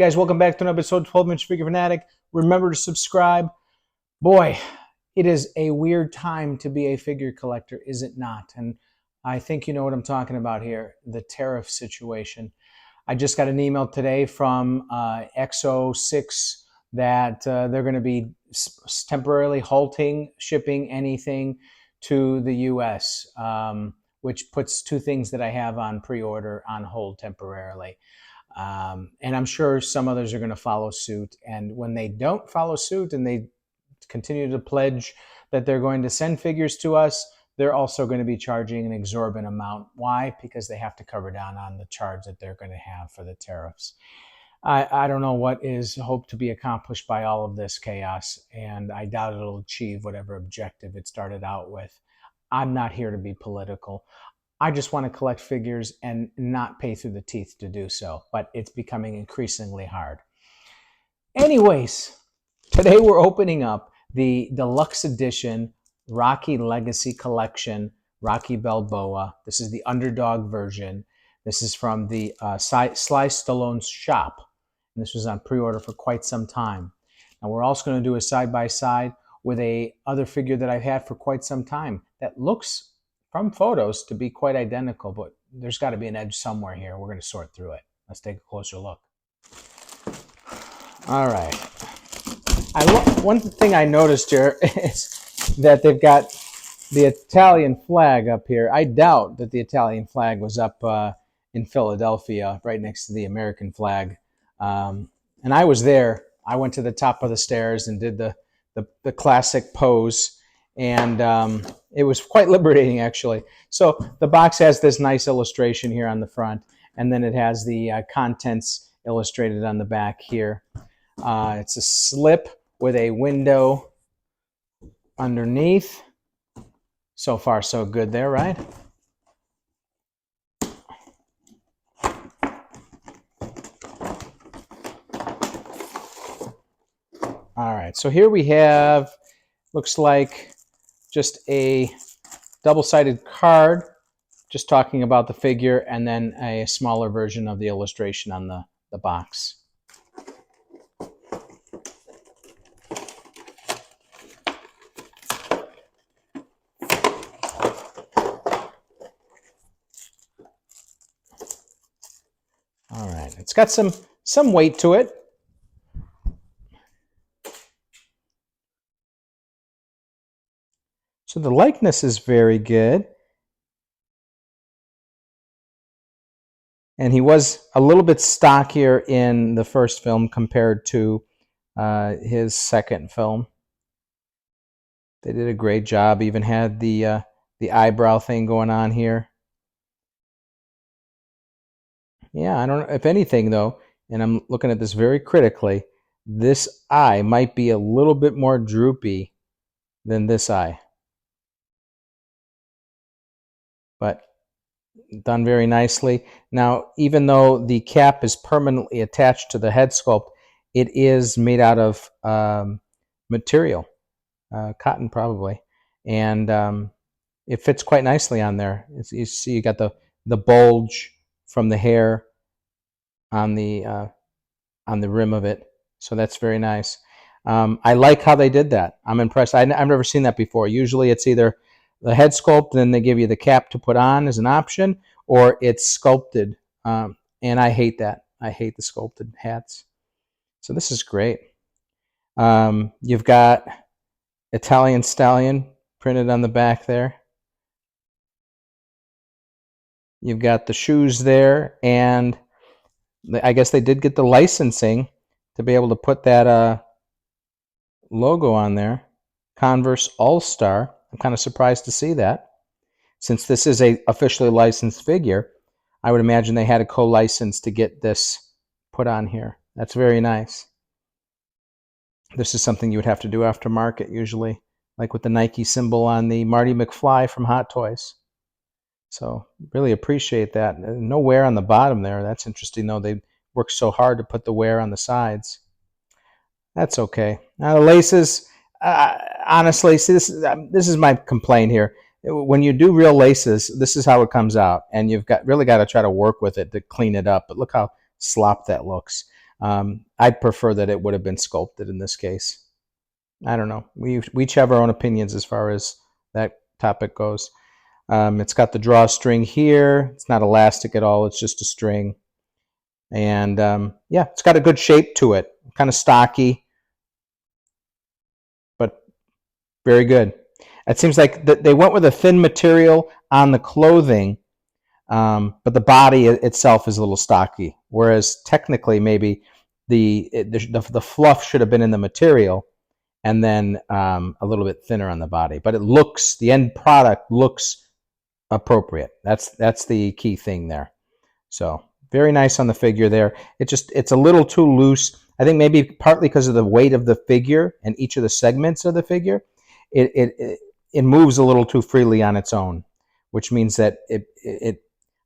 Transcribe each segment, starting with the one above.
guys, welcome back to another episode of 12-Inch Figure Fanatic. Remember to subscribe. Boy, it is a weird time to be a figure collector, is it not? And I think you know what I'm talking about here, the tariff situation. I just got an email today from XO6 that they're going to be temporarily halting shipping anything to the U.S., which puts two things that I have on pre-order on hold temporarily. And I'm sure some others are going to follow suit. And when they don't follow suit and they continue to pledge that they're going to send figures to us, they're also going to be charging an exorbitant amount. Why? Because they have to cover down on the charge that they're going to have for the tariffs. I don't know what is hoped to be accomplished by all of this chaos, and I doubt it'll achieve whatever objective it started out with. I'm not here to be political. I just want to collect figures and not pay through the teeth to do so, but it's becoming increasingly hard. Anyways, today we're opening up the deluxe edition Rocky Legacy Collection, Rocky Balboa. This is the Underdog version. This is from the Sly Stallone's shop. And this was on pre-order for quite some time. Now we're also going to do a side-by-side with a other figure that I've had for quite some time that looks from photos to be quite identical, but there's got to be an edge somewhere here. We're going to sort through it. Let's take a closer look. All right. One thing I noticed here is that they've got the Italian flag up here. I doubt that the Italian flag was up in Philadelphia, right next to the American flag. And I was there. I went to the top of the stairs and did the classic pose. And it was quite liberating, actually. So the box has this nice illustration here on the front, and then it has the contents illustrated on the back here. It's a slip with a window underneath. So far, so good there, right? All right, so here we have, looks like just a double-sided card, just talking about the figure, and then a smaller version of the illustration on the box. All right, it's got some weight to it. So the likeness is very good. And he was a little bit stockier in the first film compared to his second film. They did a great job. Even had the eyebrow thing going on here. Yeah, I don't know. If anything, though, and I'm looking at this very critically, this eye might be a little bit more droopy than this eye. But done very nicely. Now, even though the cap is permanently attached to the head sculpt, it is made out of material, cotton probably, and it fits quite nicely on there. You see, you got the bulge from the hair on the rim of it, so that's very nice. I like how they did that. I'm impressed. I've never seen that before. Usually, it's either the head sculpt, then they give you the cap to put on as an option, or it's sculpted. And I hate that. I hate the sculpted hats. So this is great. You've got Italian Stallion printed on the back there. You've got the shoes there, and I guess they did get the licensing to be able to put that logo on there. Converse All-Star. I'm kind of surprised to see that. Since this is a officially licensed figure, I would imagine they had a co-license to get this put on here. That's very nice. This is something you would have to do aftermarket usually, like with the Nike symbol on the Marty McFly from Hot Toys. So really appreciate that. No wear on the bottom there. That's interesting, though. They worked so hard to put the wear on the sides. That's okay. Now the laces, honestly, see, this is my complaint here. When you do real laces, this is how it comes out, and you've really got to try to work with it to clean it up. But look how slopped that looks. I'd prefer that it would have been sculpted in this case. I don't know. We each have our own opinions as far as that topic goes. It's got the drawstring here. It's not elastic at all. It's just a string. And yeah, it's got a good shape to it. Kind of stocky, but very good. It seems like they went with a thin material on the clothing, but the body itself is a little stocky. Whereas technically, maybe the fluff should have been in the material, and then a little bit thinner on the body. But the end product looks appropriate. That's the key thing there. So very nice on the figure there. It's a little too loose. I think maybe partly because of the weight of the figure and each of the segments of the figure, it moves a little too freely on its own, which means that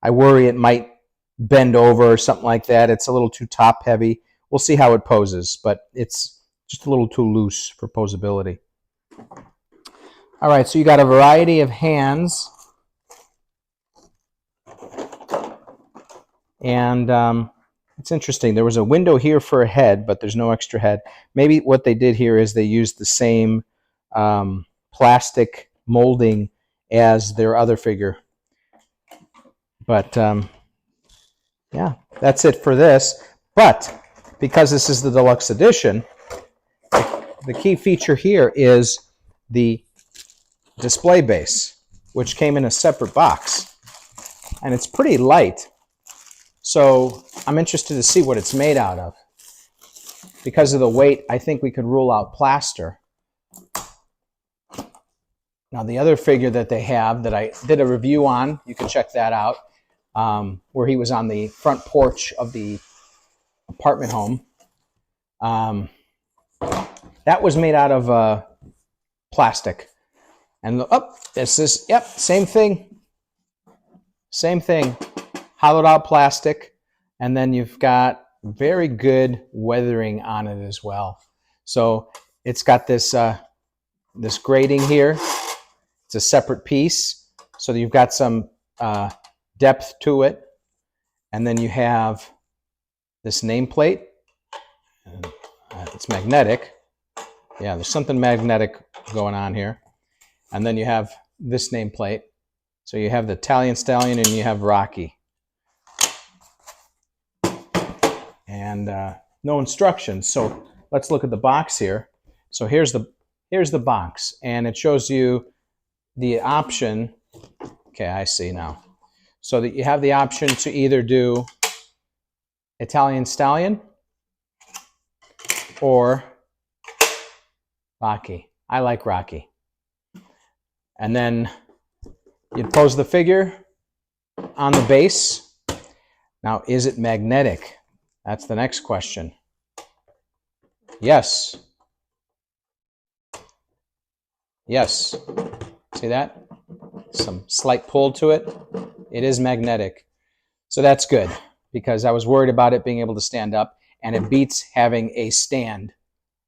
I worry it might bend over or something like that. It's a little too top heavy. We'll see how it poses, but it's just a little too loose for posability. All right, so you got a variety of hands. And it's interesting. There was a window here for a head, but there's no extra head. Maybe what they did here is they used the same plastic molding as their other figure. But yeah, that's it for this. But because this is the deluxe edition, the key feature here is the display base, which came in a separate box. And it's pretty light. So I'm interested to see what it's made out of. Because of the weight, I think we could rule out plaster. Now the other figure that they have that I did a review on, you can check that out, where he was on the front porch of the apartment home. That was made out of plastic. And this is, yep, same thing. Same thing. Hollowed out plastic, and then you've got very good weathering on it as well. So it's got this this grating here. It's a separate piece, so you've got some depth to it, and then you have this nameplate. It's magnetic. Yeah, there's something magnetic going on here, and then you have this nameplate. So you have the Italian Stallion and you have Rocky. And no instructions. So let's look at the box here. So here's the box, and it shows you the option. Okay, I see now. So that you have the option to either do Italian Stallion or Rocky. I like Rocky. And then you pose the figure on the base. Now, is it magnetic? That's the next question. Yes. Yes. See that? Some slight pull to it. It is magnetic. So that's good, because I was worried about it being able to stand up, and it beats having a stand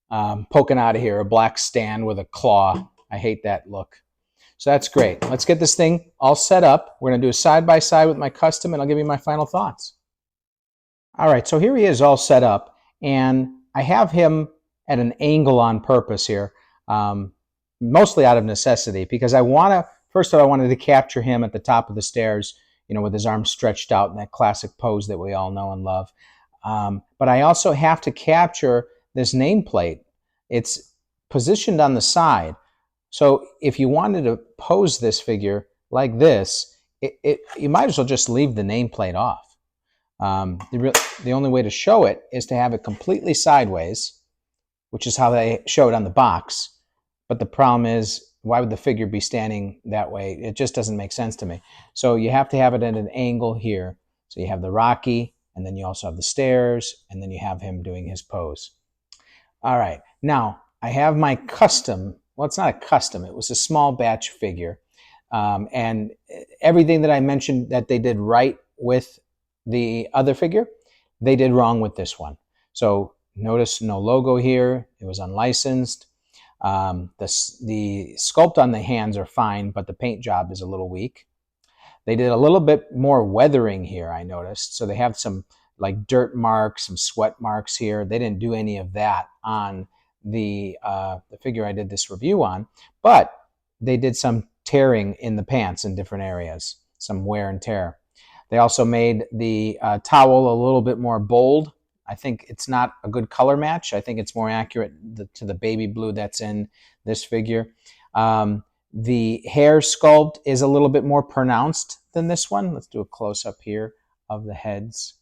poking out of here, a black stand with a claw. I hate that look. So that's great. Let's get this thing all set up. We're going to do a side-by-side with my custom, and I'll give you my final thoughts. All right, so here he is all set up, and I have him at an angle on purpose here, mostly out of necessity, because first of all, I wanted to capture him at the top of the stairs, with his arms stretched out in that classic pose that we all know and love. But I also have to capture this nameplate. It's positioned on the side. So if you wanted to pose this figure like this, you might as well just leave the nameplate off. The only way to show it is to have it completely sideways, which is how they show it on the box. But the problem is, why would the figure be standing that way? It just doesn't make sense to me. So you have to have it at an angle here. So you have the Rocky, and then you also have the stairs, and then you have him doing his pose. All right. Now, I have my custom. Well, it's not a custom. It was a small batch figure. And everything that I mentioned that they did right with the other figure, they did wrong with this one. So notice no logo here. It was unlicensed. The sculpt on the hands are fine, but the paint job is a little weak. They did a little bit more weathering here, I noticed. So they have some like dirt marks, some sweat marks here. They didn't do any of that on the figure I did this review on, but they did some tearing in the pants in different areas, some wear and tear. They also made the towel a little bit more bold. I think it's not a good color match. I think it's more accurate to the baby blue that's in this figure. The hair sculpt is a little bit more pronounced than this one. Let's do a close-up here of the heads.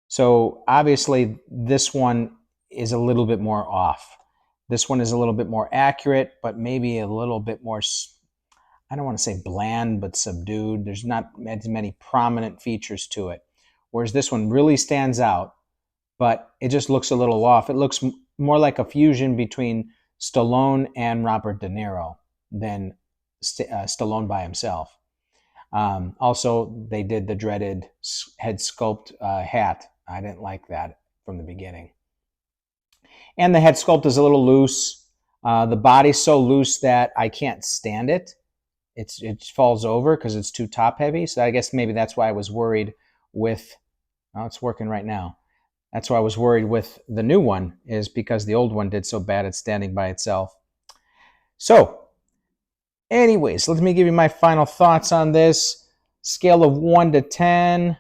So obviously this one is a little bit more off. This one is a little bit more accurate, but maybe a little bit more, I don't want to say bland, but subdued. There's not as many prominent features to it. Whereas this one really stands out, but it just looks a little off. It looks more like a fusion between Stallone and Robert De Niro than Stallone by himself. Also, they did the dreaded head sculpt hat. I didn't like that from the beginning. And the head sculpt is a little loose. The body's so loose that I can't stand it. It falls over because it's too top heavy. So I guess maybe that's why I was worried with, oh, it's working right now. That's why I was worried with the new one, is because the old one did so bad at standing by itself. So anyways, let me give you my final thoughts on this. Scale of 1 to 10.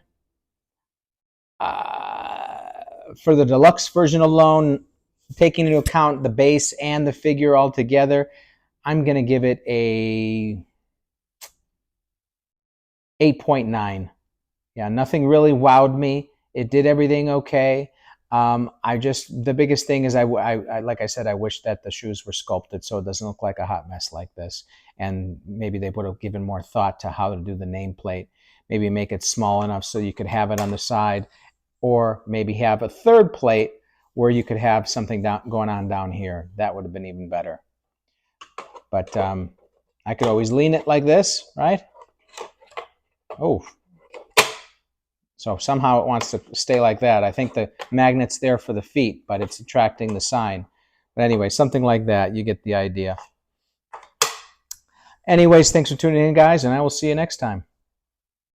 For the deluxe version alone, taking into account the base and the figure all together, I'm going to give it a 8.9. Yeah, nothing really wowed me. It did everything okay. The biggest thing is I like I said, I wish that the shoes were sculpted so it doesn't look like a hot mess like this. And maybe they would have given more thought to how to do the nameplate. Maybe make it small enough so you could have it on the side, or maybe have a third plate where you could have something going on down here. That would have been even better. But I could always lean it like this, right? Oh. So somehow it wants to stay like that. I think the magnet's there for the feet, but it's attracting the sign. But anyway, something like that. You get the idea. Anyways, thanks for tuning in, guys, and I will see you next time.